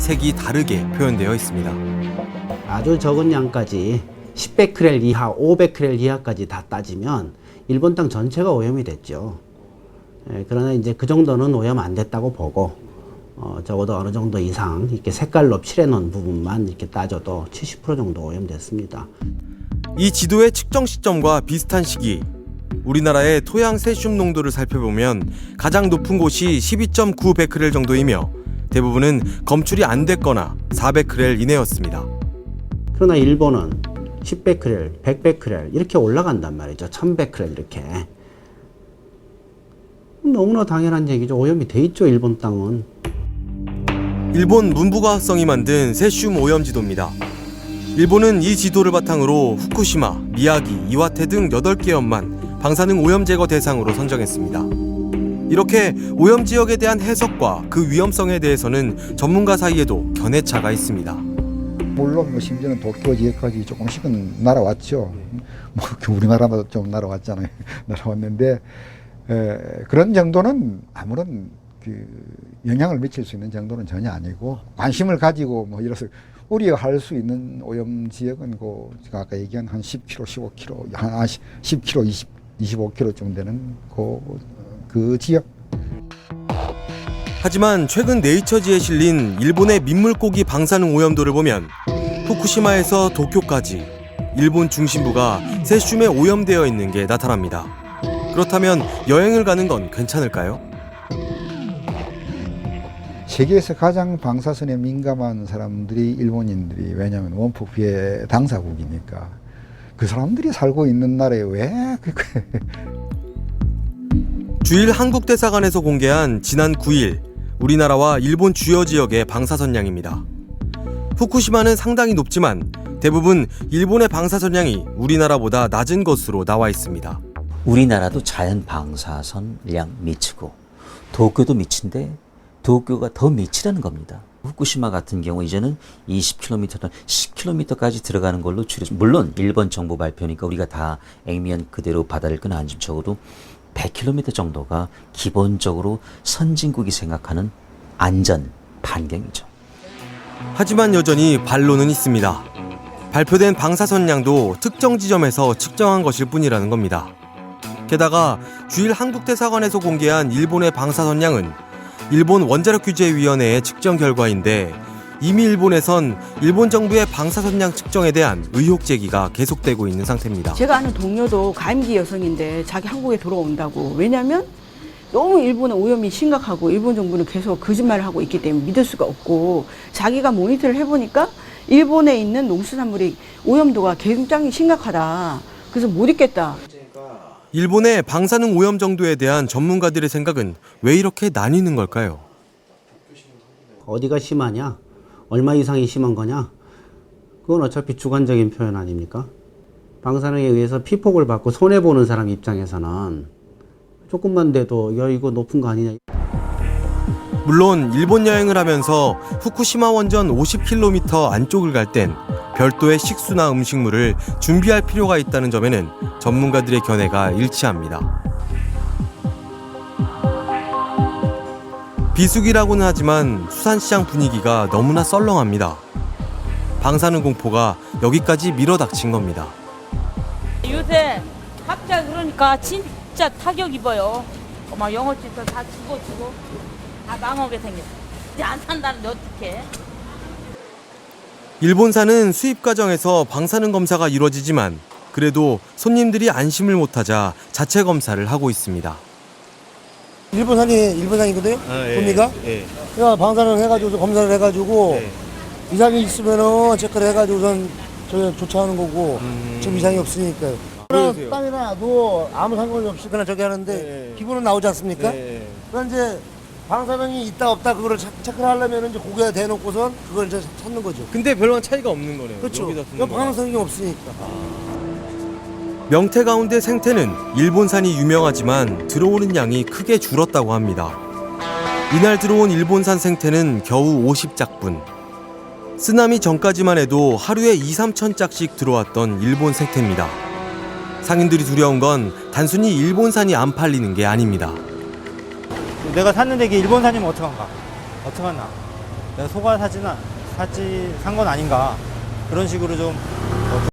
색이 다르게 표현되어 있습니다. 아주 적은 양까지 10베크렐 이하, 5베크렐 이하까지 다 따지면 일본 땅 전체가 오염이 됐죠. 그러나 이제 그 정도는 오염 안 됐다고 보고 적어도 어느 정도 이상 이렇게 색깔로 칠해놓은 부분만 이렇게 따져도 70% 정도 오염됐습니다. 이 지도의 측정 시점과 비슷한 시기, 우리나라의 토양 세슘 농도를 살펴보면 가장 높은 곳이 12.9 베크렐 정도이며 대부분은 검출이 안 됐거나 4베크렐 이내였습니다. 그러나 일본은 10베크렐, 100베크렐 이렇게 올라간단 말이죠. 1000베크렐 이렇게. 너무나 당연한 얘기죠. 오염이 돼 있죠, 일본 땅은. 일본 문부과학성이 만든 세슘 오염 지도입니다. 일본은 이 지도를 바탕으로 후쿠시마, 미야기, 이와테 등 8개 현만 방사능 오염 제거 대상으로 선정했습니다. 이렇게 오염 지역에 대한 해석과 그 위험성에 대해서는 전문가 사이에도 견해차가 있습니다. 물론 뭐 심지어는 도쿄 지역까지 조금씩은 날아왔죠. 뭐 우리나라마다 좀 날아왔잖아요. 날아왔는데 그런 정도는 아무런 그 영향을 미칠 수 있는 정도는 전혀 아니고, 관심을 가지고 뭐 이래서 우려할 수 있는 오염 지역은 제가 아까 얘기한 한 10km, 15km, 한 10km, 25km 정도 되는 그 지역. 하지만 최근 네이처지에 실린 일본의 민물고기 방사능 오염도를 보면 후쿠시마에서 도쿄까지 일본 중심부가 세슘에 오염되어 있는 게 나타납니다. 그렇다면 여행을 가는 건 괜찮을까요? 세계에서 가장 방사선에 민감한 사람들이 일본인들이, 왜냐하면 원폭 피해 당사국이니까 그 사람들이 살고 있는 나라에 왜 주일 한국대사관에서 공개한 지난 9일 우리나라와 일본 주요 지역의 방사선량입니다. 후쿠시마는 상당히 높지만 대부분 일본의 방사선량이 우리나라보다 낮은 것으로 나와 있습니다. 우리나라도 자연 방사선량 미치고 도쿄도 미친데 도쿄가 더 미치라는 겁니다. 후쿠시마 같은 경우 이제는 20km, 10km까지 들어가는 걸로 줄여서, 물론 일본 정부 발표니까 우리가 다 액면 그대로 바다를 끄나앉은 적어도 100km 정도가 기본적으로 선진국이 생각하는 안전 반경이죠. 하지만 여전히 반론은 있습니다. 발표된 방사선량도 특정 지점에서 측정한 것일 뿐이라는 겁니다. 게다가 주일 한국대사관에서 공개한 일본의 방사선량은 일본 원자력규제위원회의 측정 결과인데 이미 일본에선 일본 정부의 방사선량 측정에 대한 의혹 제기가 계속되고 있는 상태입니다. 제가 아는 동료도 가임기 여성인데 자기 한국에 돌아온다고. 왜냐하면 너무 일본의 오염이 심각하고 일본 정부는 계속 거짓말을 하고 있기 때문에 믿을 수가 없고, 자기가 모니터를 해보니까 일본에 있는 농수산물의 오염도가 굉장히 심각하다. 그래서 못 있겠다. 일본의 방사능 오염 정도에 대한 전문가들의 생각은 왜 이렇게 나뉘는 걸까요? 어디가 심하냐? 얼마 이상이 심한 거냐? 그건 어차피 주관적인 표현 아닙니까? 방사능에 의해서 피폭을 받고 손해보는 사람 입장에서는 조금만 돼도 야 이거 높은 거 아니냐. 물론 일본 여행을 하면서 후쿠시마 원전 50km 안쪽을 갈 땐 별도의 식수나 음식물을 준비할 필요가 있다는 점에는 전문가들의 견해가 일치합니다. 비수기라고는 하지만 수산시장 분위기가 너무나 썰렁합니다. 방사능 공포가 여기까지 밀어닥친 겁니다. 요새 갑자기 그러니까 진짜 타격 입어요. 막 영어집도 다 죽고 다 망하게 생겼어. 이제 안 산다는데 어떡해. 일본산은 수입 과정에서 방사능 검사가 이루어지지만 그래도 손님들이 안심을 못하자 자체 검사를 하고 있습니다. 일본산이거든요. 봅니까? 예. 그러니까 방사능 해가지고 검사를 해가지고 이상이 있으면은 체크를 해가지고선 저희 조차하는 거고 지금 이상이 없으니까요. 땅이나 놔도 아무 상관이 없이 그냥 저기 하는데 기본은 나오지 않습니까? 그러니까 이제 방사능이 있다 없다 그거를 체크를 하려면 이제 고개에 대놓고선 그걸 이제 찾는 거죠. 근데 별로 차이가 없는 거네요. 그렇죠. 방사능이 없으니까. 명태 가운데 생태는 일본산이 유명하지만 들어오는 양이 크게 줄었다고 합니다. 이날 들어온 일본산 생태는 겨우 50짝뿐. 쓰나미 전까지만 해도 하루에 2, 3천 짝씩 들어왔던 일본 생태입니다. 상인들이 두려운 건 단순히 일본산이 안 팔리는 게 아닙니다. 내가 샀는데 이게 일본산이면 어떡한가? 어떡하나? 내가 속아 산 건 아닌가 그런 식으로 좀